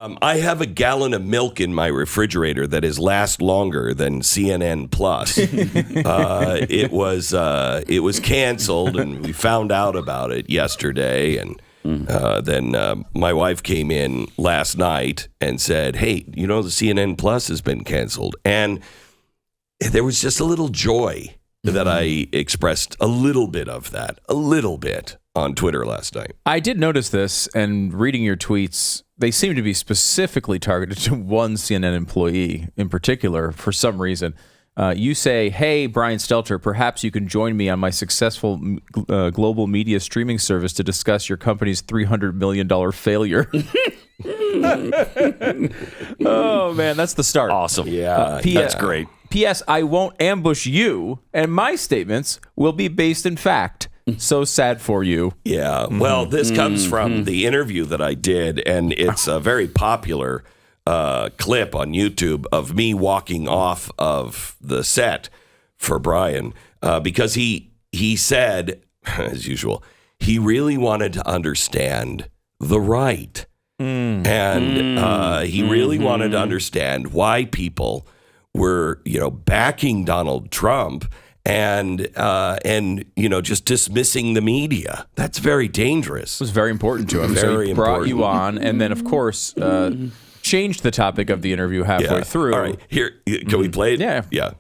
I have a gallon of milk in my refrigerator that has last longer than CNN Plus. It was canceled, and we found out about it yesterday. And then my wife came in last night and said, "Hey, the CNN Plus has been canceled." And there was just a little joy that I expressed a little bit on Twitter last night. I did notice this, and reading your tweets, they seem to be specifically targeted to one CNN employee in particular for some reason. You say, "Hey, Brian Stelter, perhaps you can join me on my successful global media streaming service to discuss your company's $300 million failure." Oh, man, that's the start. Awesome. Yeah, that's great. P.S. I won't ambush you, and my statements will be based in fact. So sad for you. Yeah. Well, this comes from the interview that I did, and it's a very popular clip on YouTube of me walking off of the set for Brian because he said, as usual, he really wanted to understand the right. And he really wanted to understand why people were, backing Donald Trump and just dismissing the media. That's very dangerous. It was very important to him. Very so he brought important. you on, and then, of course, changed the topic of the interview halfway through. All right. Here, can we play it? Yeah. Yeah.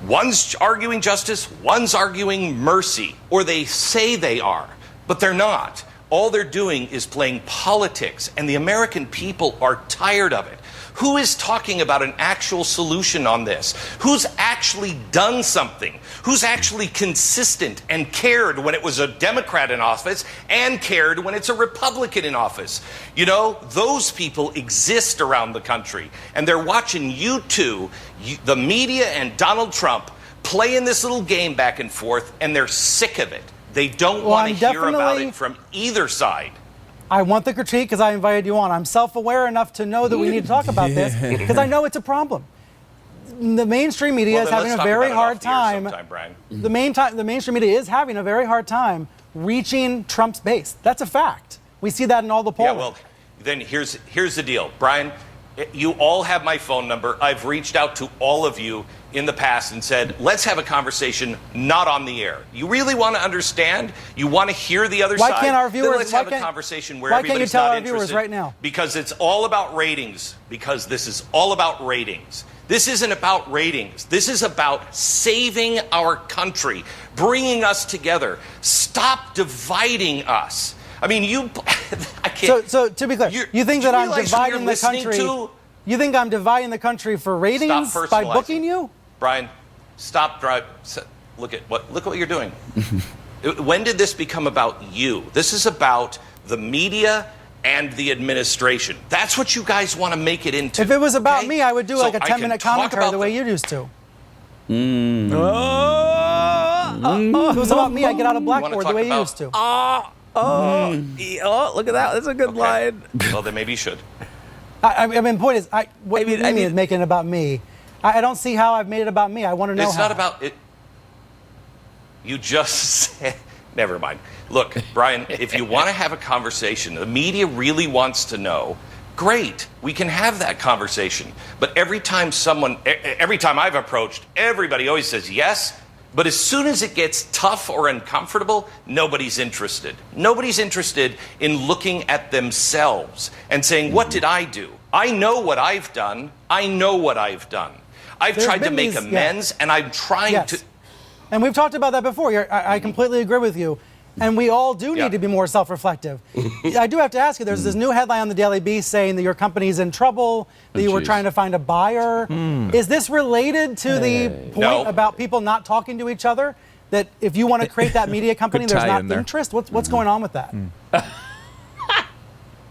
One's arguing justice, one's arguing mercy, or they say they are, but they're not. All they're doing is playing politics, and the American people are tired of it. Who is talking about an actual solution on this? Who's actually done something? Who's actually consistent and cared when it was a Democrat in office and cared when it's a Republican in office? Those people exist around the country, and they're watching you two, the media and Donald Trump, playing this little game back and forth, and they're sick of it. They don't want to hear about it from either side. I want the critique because I invited you on. I'm self-aware enough to know that we need to talk about this because I know it's a problem. The mainstream media is having a very hard time. The mainstream media is having a very hard time reaching Trump's base. That's a fact. We see that in all the polling. Yeah, well, then here's the deal. Brian, you all have my phone number. I've reached out to all of you in the past and said, let's have a conversation not on the air. You really want to understand? You want to hear the other side? Why can't our viewers? Then let's have a conversation where why can't you everybody's tell not our viewers interested. right now? Because it's all about ratings. Because this is all about ratings. This isn't about ratings. This is about saving our country, bringing us together. Stop dividing us. I mean, I can't. So to be clear, you think that I'm dividing the country? You think I'm dividing the country for ratings by booking you? Brian, stop. Look what you're doing. When did this become about you? This is about the media and the administration. That's what you guys want to make it into. If it was about me, I would do like a 10-minute commentary the way you used to. If it was about me, I'd get out a blackboard the way you used to. Look at that. That's a good line. Well, then maybe you should. I mean, point is, what do you mean is making it about me? I don't see how I've made it about me. I want to know It's how. not about it. You just said, never mind. Look, Brian, if you want to have a conversation, the media really wants to know, great, we can have that conversation. But every time I've approached, everybody always says yes. But as soon as it gets tough or uncomfortable, nobody's interested. Nobody's interested in looking at themselves and saying, what did I do? I know what I've done. I've tried to make amends, and I'm trying to. And we've talked about that before. I completely agree with you. And we all do need to be more self-reflective. I do have to ask you, there's this new headline on the Daily Beast saying that your company's in trouble, that you were trying to find a buyer. Is this related to the point about people not talking to each other? That if you want to create that media company, there's not interest? What's going on with that?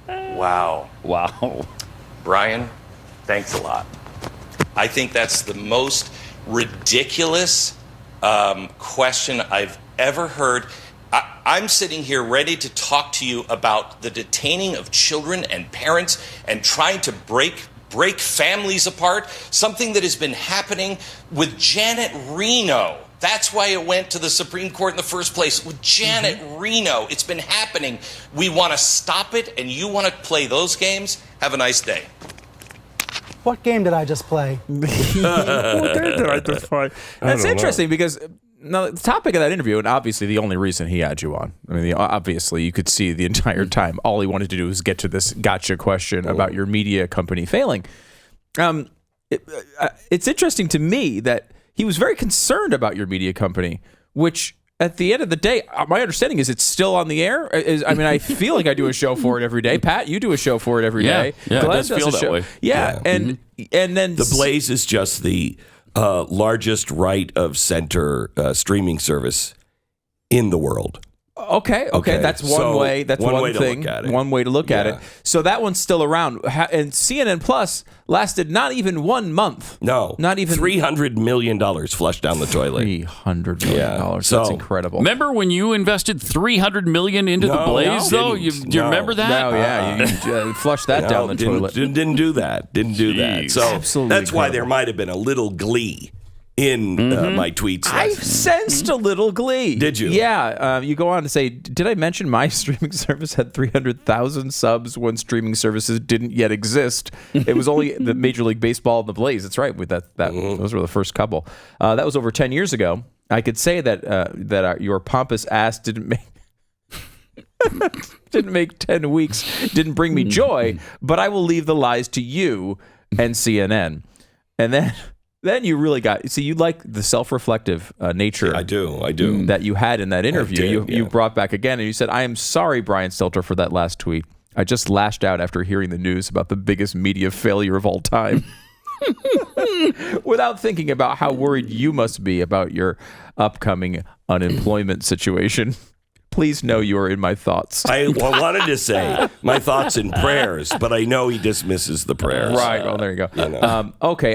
Wow. Brian, thanks a lot. I think that's the most ridiculous question I've ever heard. I'm sitting here ready to talk to you about the detaining of children and parents and trying to break families apart, something that has been happening with Janet Reno That's why it went to the Supreme Court in the first place with Janet Reno. It's been happening. We want to stop it, and you want to play those games? Have a nice day. What game did I just play? That's interesting because now the topic of that interview, and obviously the only reason he had you on, I mean, obviously you could see the entire time all he wanted to do was get to this gotcha question about your media company failing. It's interesting to me that he was very concerned about your media company, which at the end of the day, my understanding is it's still on the air. I feel like I do a show for it every day. Pat, you do a show for it every day. Yeah, Glenn it does feel that way. Yeah, and then The Blaze is just the largest right of center streaming service in the world. Okay. That's one So, way. That's one one way to thing. look at it. One way to look at Yeah. it. So that one's still around. And CNN Plus lasted not even 1 month. No, Not even $300 million flushed down the toilet. $300 million. Yeah. That's So- incredible. Remember when you invested $300 million into the Blaze, though? Do you remember that? No, yeah, you flushed that down the toilet. Didn't do that. Didn't do that. Jeez. So Absolutely that's why incredible. there might have been a little glee in my tweets. I sensed a little glee. Did you? Yeah. You go on to say, did I mention my streaming service had 300,000 subs when streaming services didn't yet exist? It was only the Major League Baseball and the Blaze. That's right. With that, those were the first couple. That was over 10 years ago. I could say that your pompous ass didn't make 10 weeks, didn't bring me joy, but I will leave the lies to you and CNN. And then you really you like the self-reflective nature. I do. That you had in that interview. did, You yeah. brought back again, and you said, "I am sorry, Brian Stelter, for that last tweet. I just lashed out after hearing the news about the biggest media failure of all time." Without thinking about how worried you must be about your upcoming unemployment situation. Please know you are in my thoughts. I wanted to say my thoughts and prayers, but I know he dismisses the prayers. Right. Well, there you go. Okay.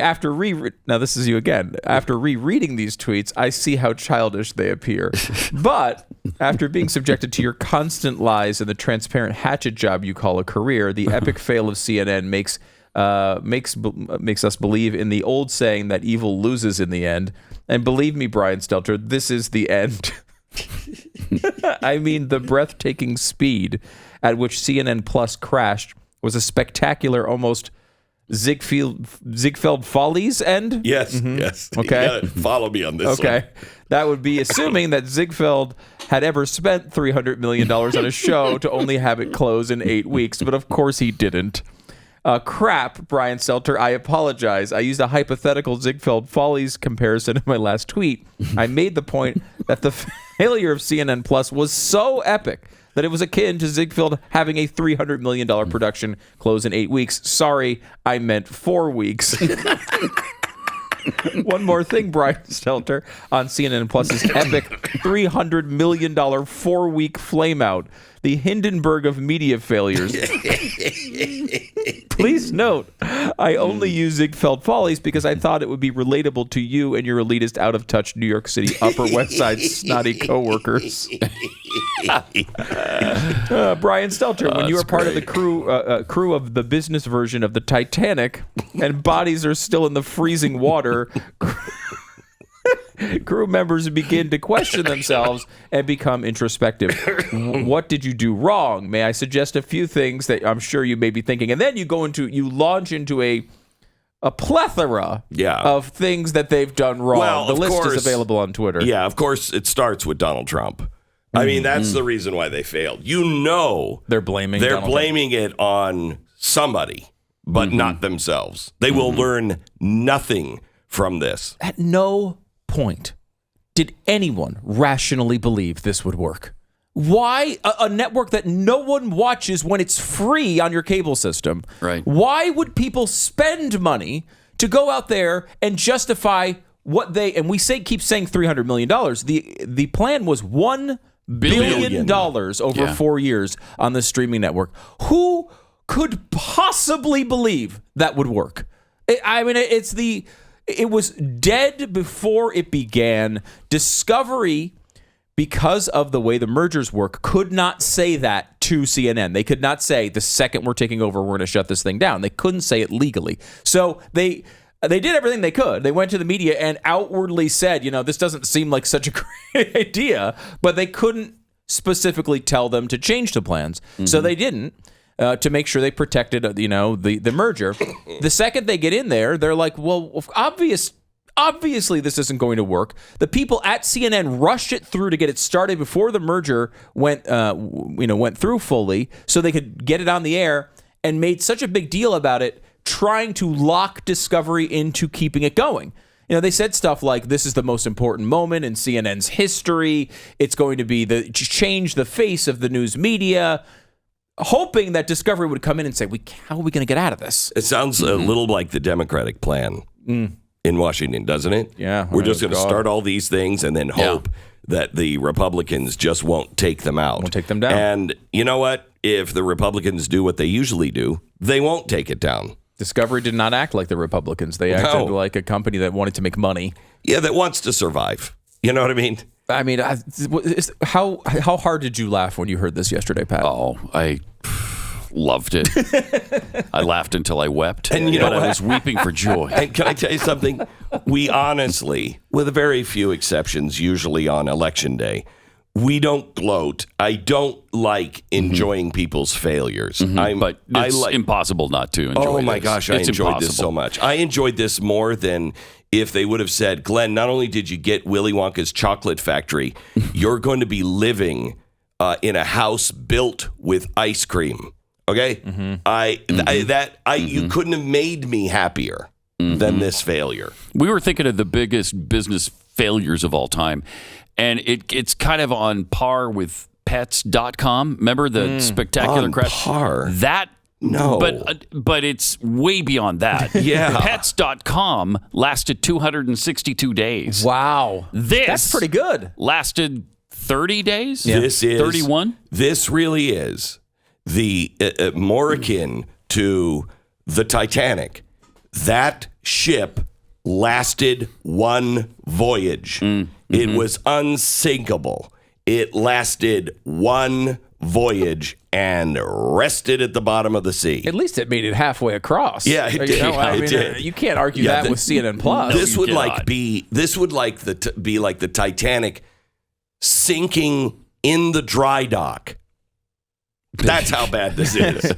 Now this is you again. After rereading these tweets, I see how childish they appear. But after being subjected to your constant lies and the transparent hatchet job you call a career, the epic fail of CNN makes us believe in the old saying that evil loses in the end. And believe me, Brian Stelter, this is the end. I mean, the breathtaking speed at which CNN Plus crashed was a spectacular, almost Ziegfeld Follies end. Yes, yes. Okay. You gotta follow me on this one. Okay. That would be assuming that Ziegfeld had ever spent $300 million on a show to only have it close in 8 weeks, but of course he didn't. Crap, Brian Stelter, I apologize. I used a hypothetical Ziegfeld Follies comparison in my last tweet. I made the point that the failure of CNN Plus was so epic that it was akin to Ziegfeld having a $300 million production close in 8 weeks. Sorry, I meant 4 weeks. One more thing, Brian Stelter, on CNN Plus's epic $300 million 4-week flameout, the Hindenburg of media failures. Please note, I only use Ziegfeld Follies because I thought it would be relatable to you and your elitist, out-of-touch New York City Upper West Side snotty coworkers. Brian Stelter, when you were part of the crew of the business version of the Titanic, and bodies are still in the freezing water, crew members begin to question themselves and become introspective. What did you do wrong? May I suggest a few things that I'm sure you may be thinking? And then you launch into a plethora of things that they've done wrong. Well, the of list course, is available on Twitter. Yeah, of course, it starts with Donald Trump. I mean, that's the reason why they failed. They're blaming it on somebody, but not themselves. They will learn nothing from this. At no point did anyone rationally believe this would work. Why a network that no one watches when it's free on your cable system? Right. Why would people spend money to go out there and justify what keep saying $300 million. The plan was $1 billion over 4 years on the streaming network. Who could possibly believe that would work? It was dead before it began. Discovery, because of the way the mergers work, could not say that to CNN. They could not say, the second we're taking over, we're going to shut this thing down. They couldn't say it legally. So They did everything they could. They went to the media and outwardly said, this doesn't seem like such a great idea, but they couldn't specifically tell them to change the plans. So they didn't to make sure they protected, the merger. The second they get in there, they're like, well, obviously this isn't going to work. The people at CNN rushed it through to get it started before the merger went through fully so they could get it on the air, and made such a big deal about it, trying to lock Discovery into keeping it going. They said stuff like, this is the most important moment in CNN's history. It's going to be change the face of the news media, hoping that Discovery would come in and say, how are we going to get out of this? It sounds a little like the Democratic plan in Washington, doesn't it? Yeah. We're just going to start all these things and then hope that the Republicans just won't take them out. Won't take them down. And you know what? If the Republicans do what they usually do, they won't take it down. Discovery did not act like the Republicans. They acted like a company that wanted to make money. Yeah, that wants to survive. You know what I mean? I mean, how hard did you laugh when you heard this yesterday, Pat? Oh, I loved it. I laughed until I wept, and I was weeping for joy. And can I tell you something? We honestly, with very few exceptions, usually on Election Day, we don't gloat. I don't like enjoying people's failures. But it's impossible not to enjoy Oh, my this. gosh, I enjoyed this so much. I enjoyed this more than if they would have said, Glenn, not only did you get Willy Wonka's chocolate factory, you're going to be living in a house built with ice cream. Okay? You couldn't have made me happier than this failure. We were thinking of the biggest business failures of all time. And it's kind of on par with pets.com. Remember the spectacular crash? Par? No. But it's way beyond that. Yeah. Pets.com lasted 262 days. Wow. That's pretty good. Lasted 30 days? Yeah. This is 31? This really is the more akin to the Titanic. That ship lasted one voyage. It was unsinkable. It lasted one voyage and rested at the bottom of the sea. At least it made it halfway across. Yeah, it did. It did. You can't argue that with CNN Plus. This would be like the Titanic sinking in the dry dock. That's how bad this is.